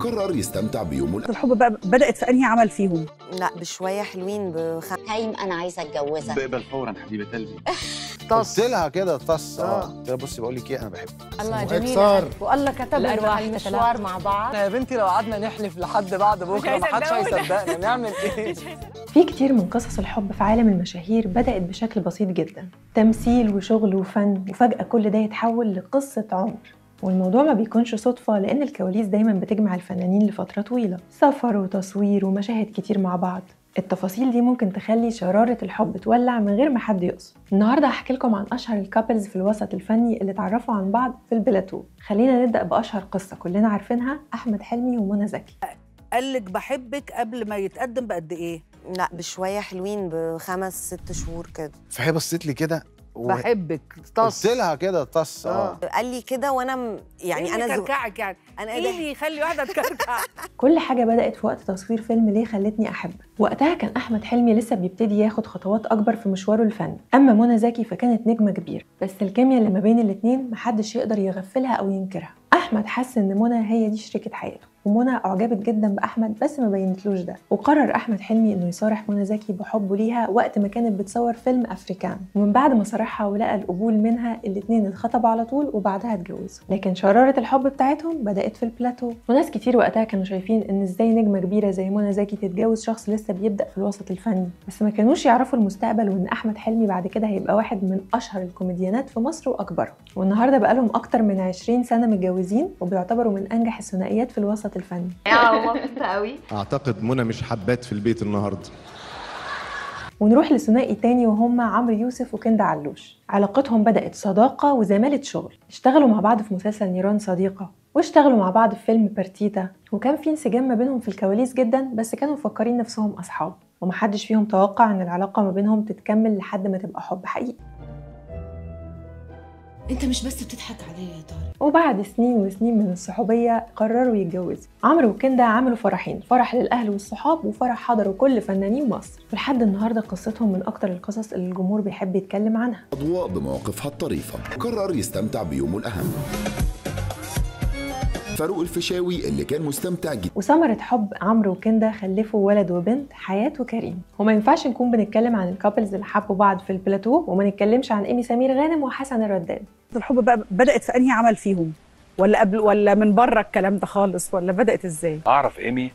قرر يستمتع بيومه. الحب بقى بدأت في أنهي عمل فيهم؟ لا بشويه حلوين هايم انا عايزه اتجوزها. بقبل فورا حبيبه قلبي. قلت لها كده قلت لها بصي بقول لك ايه، انا بحبك. الله جميل. والله كتب الأرواح المشوار مع بعض. يا بنتي لو قعدنا نحلف لحد بعد بكره ما حدش هيصدقنا، نعمل ايه؟ في كتير من قصص الحب في عالم المشاهير بدأت بشكل بسيط جدا، تمثيل وشغل وفن، وفجأة كل ده يتحول لقصة عمر. والموضوع ما بيكونش صدفة، لأن الكواليس دايما بتجمع الفنانين لفترة طويلة، سفر وتصوير ومشاهد كتير مع بعض. التفاصيل دي ممكن تخلي شرارة الحب تولع من غير ما حد يقصد. النهاردة هحكي لكم عن أشهر الكابلز في الوسط الفني اللي اتعرفوا عن بعض في البلاتو. خلينا نبدأ بأشهر قصة كلنا عارفينها، أحمد حلمي ومنى زكي. قالك بحبك قبل ما يتقدم بقد إيه؟ لا بشويه حلوين ب5 6 شهور كده. فهي بصت لي كده بحبك قلت لها كده قال لي كده وانا يعني انا كركعك يعني انا ايه اللي يخلي واحده تكركع؟ كل حاجة بدأت في وقت تصوير فيلم ليه خلتني أحبك. وقتها كان أحمد حلمي لسه بيبتدي ياخد خطوات أكبر في مشواره الفني، أما منى زكي فكانت نجمة كبيرة، بس الكيمياء اللي ما بين الاتنين محدش يقدر يغفلها أو ينكرها. أحمد حس إن منى هي دي شريكة حياته، ومنى أعجبت جدا بأحمد بس ما بينتلوش ده، وقرر أحمد حلمي إنه يصارح منى زكي بحبه ليها وقت ما كانت بتصور فيلم أفريكان. ومن بعد ما صارحها ولقى القبول منها، الاتنين اتخطبوا على طول وبعدها اتجوزوا. لكن شرارة الحب بتاعتهم بدأت في البلاتو، وناس كتير وقتها كانوا شايفين إن إزاي نجمة كبيرة زي منى زكي تتجوز شخص لسه بيبدأ في الوسط الفني، بس ما كانوش يعرفوا المستقبل وإن أحمد حلمي بعد كده هيبقى واحد من أشهر الكوميديانات في مصر وأكبرهم. والنهارده بقالهم أكتر من 20 سنة متجوزين، وبيعتبروا من أنجح الثنائيات في الوسط الفني. مبسوطه قوي. اعتقد منى مش حبات في البيت النهارده. ونروح لثنائي تاني وهم عمرو يوسف وكندا علوش. علاقتهم بدأت صداقة وزمالة شغل، اشتغلوا مع بعض في مسلسل نيران صديقة، واشتغلوا مع بعض في فيلم بارتيتا، وكان في انسجام ما بينهم في الكواليس جدا، بس كانوا مفكرين نفسهم أصحاب، ومحدش فيهم توقع ان العلاقة ما بينهم تتكمل لحد ما تبقى حب حقيقي. انت مش بس بتضحك عليا يا طارق. وبعد سنين وسنين من الصحوبية قرروا يتجوزوا. عمرو وكندا عملوا فرحين، فرح للأهل والصحاب وفرح حضروا كل فنانين مصر، ولحد النهاردة قصتهم من أكتر القصص اللي الجمهور بيحب يتكلم عنها. أضواء بمواقفها الطريفة، قرر يستمتع بيومه الأهم. فاروق الفيشاوي اللي كان مستمتع جدا. وثمرة حب عمرو وكندا خلفوا ولد وبنت، حياة وكريم. وما ينفعش نكون بنتكلم عن الكابلز اللي حبوا بعض في البلاتو وما نتكلمش عن إيمي سمير غانم وحسن الرداد. الحب بقى بدأت في أنهي عمل فيهم؟ ولا قبل ولا من بره الكلام ده خالص، ولا بدأت إزاي؟ اعرف ايمي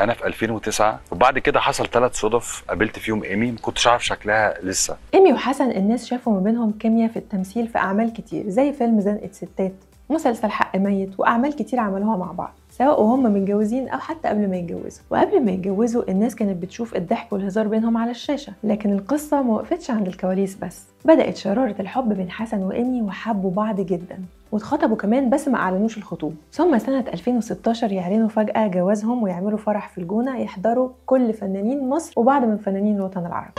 انا في 2009، وبعد كده حصل 3 صدف قابلت فيهم ايمي ما كنتش عارف شكلها لسه. إيمي وحسن الناس شافوا ما بينهم كيمياء في التمثيل في أعمال كتير، زي فيلم زنقة ستات، مسلسل حق ميت، وأعمال كتير عملوها مع بعض، سواء وهم متجوزين أو حتى قبل ما يتجوزوا. وقبل ما يتجوزوا الناس كانت بتشوف الضحك والهزار بينهم على الشاشة، لكن القصة ما وقفتش عند الكواليس بس. بدأت شرارة الحب بين حسن وإيمي وحبوا بعض جدا، واتخطبوا كمان بس ما أعلنوش الخطوبة. ثم سنة 2016 يعلنوا فجأة جوازهم ويعملوا فرح في الجونة يحضروا كل فنانين مصر وبعض من فنانين الوطن العربي.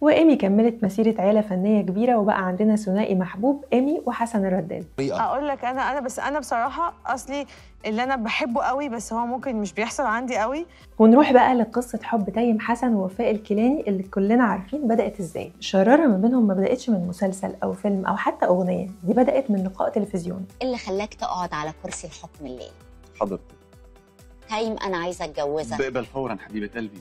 وإيمي كملت مسيرة عيلة فنية كبيرة، وبقى عندنا ثنائي محبوب، إيمي وحسن الرداد. اقول لك انا بصراحه اصلي اللي انا بحبه قوي، بس هو ممكن مش بيحصل عندي قوي. ونروح بقى لقصة حب تيم حسن ووفاء الكيلاني اللي كلنا عارفين بدأت ازاي. الشرارة ما بينهم ما بدأتش من مسلسل أو فيلم أو حتى أغنية، دي بدأت من لقاء تلفزيوني. اللي خلاك تقعد على كرسي الحكم الليل؟ حضرتك هايم انا عايزه اتجوزها. بقبل فورا حبيبه قلبي.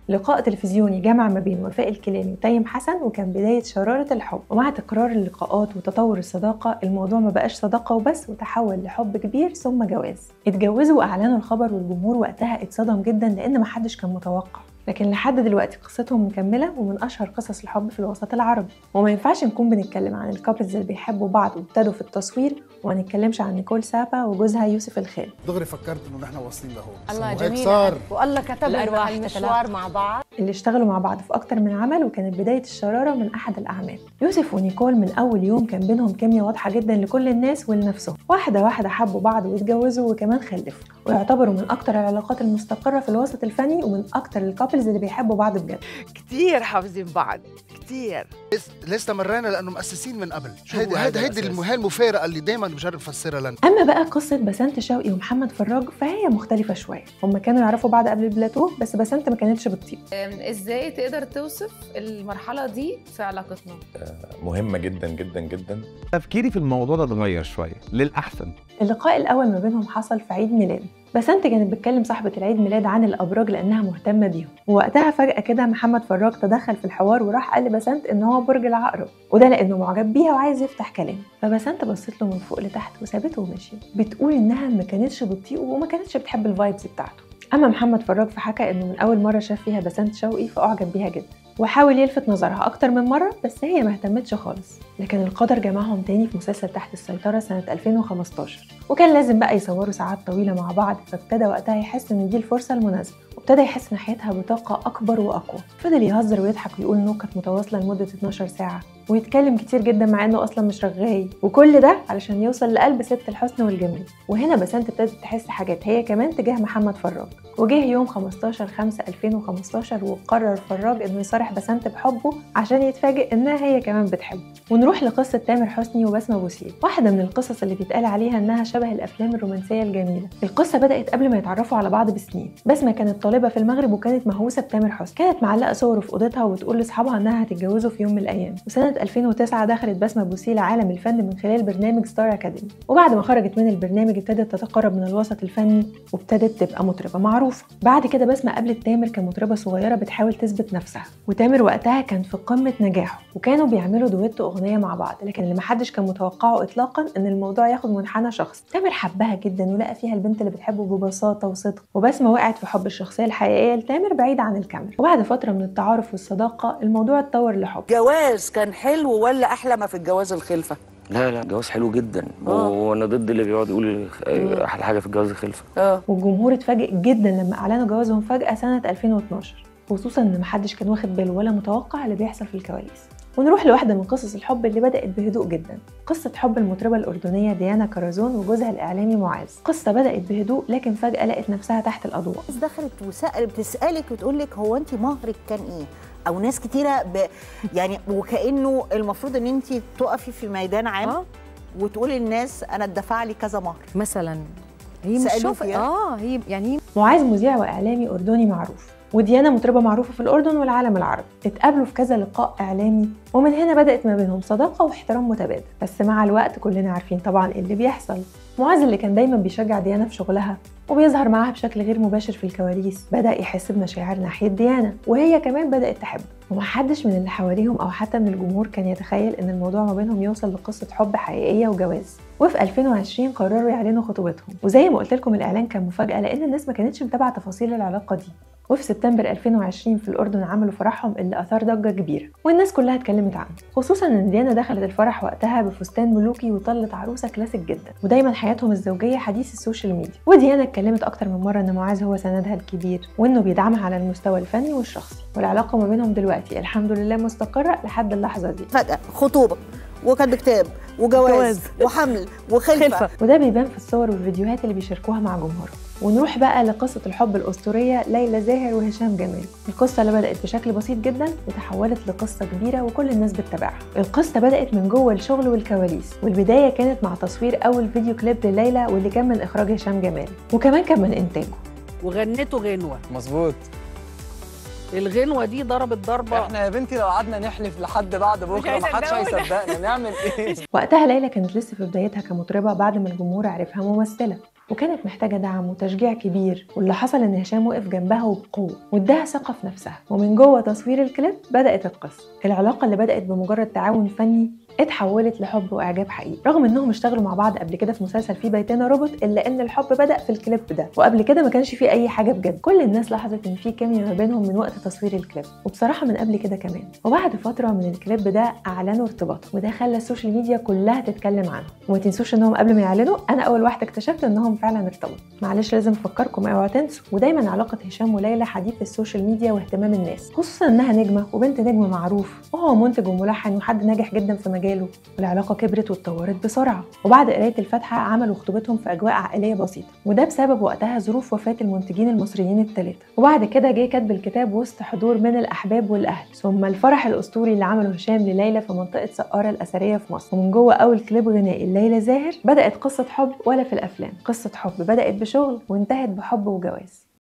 لقاء تلفزيوني جمع ما بين وفاء الكيلاني وتيم حسن، وكان بداية شرارة الحب. ومع تكرار اللقاءات وتطور الصداقة، الموضوع ما بقاش صداقة وبس، وتحول لحب كبير ثم جواز. اتجوزوا وأعلنوا الخبر، والجمهور وقتها اتصدم جدا لأن محدش كان متوقع. لكن لحد دلوقتي قصتهم مكملة ومن أشهر قصص الحب في الوسط العربي. وما ينفعش نكون بنتكلم عن الكابلز اللي بيحبوا بعض وابتدوا في التصوير وما نتكلمش عن نيكول سابا وجوزها يوسف الخال. دغري فكرت انه نحن واصلين له. الله جميل. والله كتب الأرواح المشوار مع بعض. اللي اشتغلوا مع بعض في أكتر من عمل، وكانت بداية الشرارة من أحد الأعمال. يوسف ونيكول من أول يوم كان بينهم كيمياء واضحة جدا لكل الناس ولنفسهم. واحدة واحدة حبوا بعض واتجوزوا وكمان خلفوا. ويعتبروا من اكتر العلاقات المستقره في الوسط الفني ومن اكتر الكابلز اللي بيحبوا بعض بجد. كتير حافظين بعض كتير. لسه مرينا لانه مؤسسين من قبل. هيدي المفارقه اللي دايما مش عارف افسرها لنا. اما بقى قصه بسنت شوقي ومحمد فراج فهي مختلفه شويه. هم كانوا يعرفوا بعض قبل البلاتو بس بسنت ما كانتش بتطيق. ازاي تقدر توصف المرحله دي في علاقتنا؟ مهمه جدا جدا جدا. تفكيري في الموضوع ده اتغير شويه للاحسن. اللقاء الاول ما بينهم حصل في عيد ميلاد. بسنت كانت بتكلم صاحبة العيد ميلاد عن الأبراج لأنها مهتمة بيهم، ووقتها فجأة كده محمد فراج تدخل في الحوار وراح قال لبسنت إن هو برج العقرب، وده لأنه معجب بيها وعايز يفتح كلام، فبسنت بصت له من فوق لتحت وسابته ومشي، بتقول إنها ما كانتش بتطيقه وما كانتش بتحب الفايبز بتاعته. أما محمد فراج فحكى إنه من أول مرة شاف فيها بسنت شوقي فأعجب بيها جدا، وحاول يلفت نظرها أكتر من مرة بس هي ما اهتمتش خالص، لكن القدر جمعهم تاني في مسلسل تحت السيطرة سنة 2015، وكان لازم بقى يصوروا ساعات طويلة مع بعض، فابتدى وقتها يحس إن دي الفرصة المناسبة، وابتدى يحس ناحيتها بطاقة أكبر وأقوى. فضل يهزر ويضحك ويقول نكت متواصلة لمدة 12 ساعة، ويتكلم كتير جدا مع إنه أصلا مش رغاي، وكل ده علشان يوصل لقلب ست الحسن والجمال. وهنا بسنت ابتدت تحس حاجات هي كمان تجاه محمد فراج، وجه يوم 15/5/2015 وقرر فراج إنه يصارح بسنت بحبه عشان يتفاجئ إنها هي كمان بتحبه. ونروح لقصة تامر حسني وبسمة بوسيل، واحدة من القصص اللي بيتقال عليها إنها شبه الأفلام الرومانسية الجميلة. القصة بدأت قبل ما يتعرفوا على بعض بسنين. بسمة كانت طالبة في المغرب وكانت مهووسة بتامر حسني، كانت معلقة صوره في أوضتها وبتقول لأصحابها إنها هتتجوزوا في يوم من الأيام. وسنة 2009 دخلت بسمة بوسيل عالم الفن من خلال برنامج ستار أكاديمي، وبعد ما خرجت من البرنامج ابتدت تتقرب من الوسط الفني وابتدت تبقى مطربة معروفة. بعد كده بسمة قابلت تامر كمطربة صغيرة بتحاول تثبت نفسها، وتامر وقتها كان في قمة نجاحه وكانوا بيعملوا دويتو أغنية مع بعض، لكن اللي محدش كان متوقعه إطلاقا إن الموضوع ياخد منحنى شخصي. تامر حبها جدا ولقى فيها البنت اللي بتحبه ببساطة وصدق، وبسمة وقعت في حب الشخصية الحقيقية لتامر بعيدة عن الكاميرا. وبعد فترة من التعارف والصداقة الموضوع اتطور لحب. جواز كان حلو ولا أحلى ما في الجواز الخلفة؟ لا جواز حلو جدا، وانا ضد اللي بيقعد يقول احلى حاجه في الجواز الخلفه. والجمهور اتفاجئ جدا لما اعلنوا جوازهم فجاه سنه 2012، خصوصا ان محدش كان واخد باله ولا متوقع اللي بيحصل في الكواليس. ونروح لواحده من قصص الحب اللي بدات بهدوء جدا، قصه حب المطربه الاردنيه ديانا كرزون وجوزها الاعلامي معاذ. قصه بدات بهدوء لكن فجاه لقت نفسها تحت الاضواء. دخلت بتسالك وتقول لك هو انت مهرك كان ايه؟ او ناس كتيره يعني وكانه المفروض ان انت تقفي في ميدان عام وتقولي للناس انا اتدفع لي كذا مهر مثلا. هي مش هي يعني معاذ مذيع واعلامي اردني معروف، وديانا مطربه معروفه في الاردن والعالم العربي. اتقابلوا في كذا لقاء اعلامي ومن هنا بدات ما بينهم صداقه واحترام متبادل، بس مع الوقت كلنا عارفين طبعا ايه اللي بيحصل. معاذ اللي كان دايما بيشجع ديانا في شغلها وبيظهر معاها بشكل غير مباشر في الكواليس بدأ يحس بمشاعر ناحية ديانا، وهي كمان بدأت تحبه. ومحدش من اللي حواليهم أو حتى من الجمهور كان يتخيل إن الموضوع ما بينهم يوصل لقصة حب حقيقية وجواز. وفي 2020 قرروا يعلنوا خطوبتهم، وزي ما قلت لكم الإعلان كان مفاجأة لأن الناس ما كانتش متابعة تفاصيل العلاقة دي. وفي سبتمبر 2020 في الأردن عملوا فرحهم اللي أثار ضجة كبيرة والناس كلها اتكلمت عنه، خصوصا إن ديانا دخلت الفرح وقتها بفستان ملوكي وطلت عروسة كلاسيك جدا، ودايما حياتهم الزوجية حديث السوشيال ميديا. وديانا اتكلمت أكتر من مرة إن معاذ هو سندها الكبير وإنه بيدعمها على المستوى الفني والشخصي، والعلاقة ما بينهم دلوقتي الحمد لله مستقرة لحد اللحظة دي. فجأة خطوبة وكتب كتاب وجواز وحمل وخلفة، وده بيبان في الصور والفيديوهات اللي بيشاركوها مع جمهورهم. ونروح بقى لقصة الحب الأسطورية ليلى زاهر وهشام جمال. القصة اللي بدأت بشكل بسيط جدا وتحولت لقصة كبيرة وكل الناس بتتابعها. القصة بدأت من جوه الشغل والكواليس، والبداية كانت مع تصوير أول فيديو كليب لليلى واللي كان من إخراج هشام جمال وكمان كان من إنتاجه. وغنته غنوة مظبوط. الغنوة دي ضربت ضربة. احنا يا بنتي لو قعدنا نحلف لحد بعد بكره محدش هيصدقنا. نعمل ايه؟ وقتها ليلى كانت لسه في بدايتها كمطربة بعد ما الجمهور عرفها ممثلة، وكانت محتاجة دعم وتشجيع كبير، واللي حصل ان هشام وقف جنبها وبقوة واداها ثقة في نفسها. ومن جوه تصوير الكليب بدأت القصة. العلاقة اللي بدأت بمجرد تعاون فني اتحولت لحب واعجاب حقيقي، رغم انهم اشتغلوا مع بعض قبل كده في مسلسل في بيتنا روبوت، الا ان الحب بدأ في الكليب ده، وقبل كده ما كانش فيه اي حاجة بجد. كل الناس لاحظت ان في كيمياء ما بينهم من وقت تصوير الكليب، وبصراحة من قبل كده كمان. وبعد فترة من الكليب ده اعلنوا ارتباطهم، وده خلى السوشيال ميديا كلها تتكلم عنه. وما تنسوش انهم قبل ما يعلنوا انا اول واحدة اكتشفت انهم فعلا ارتبطوا. معلش لازم افكركم اوعوا تنسوا، ودايما علاقة هشام وليلى حديث السوشيال ميديا واهتمام الناس، خصوصا انها نجمة وبنت نجم معروف، وهو منتج وملحن وحد ناجح جدا في مجاله جاله والعلاقة كبرت واتطورت بسرعة. وبعد قراية الفاتحة عملوا خطوبتهم في أجواء عائلية بسيطة، وده بسبب وقتها ظروف وفاة المنتجين المصريين ال3. وبعد كده جه كاتب الكتاب وسط حضور من الأحباب والأهل، ثم الفرح الأسطوري اللي عمله هشام لليلى في منطقة سقارة الأثرية في مصر. ومن جوه أول كليب غنائي لليلى زاهر بدأت قصة حب ولا في الأفلام، قصة حب بدأت بشغل وانتهت بحب وجواز.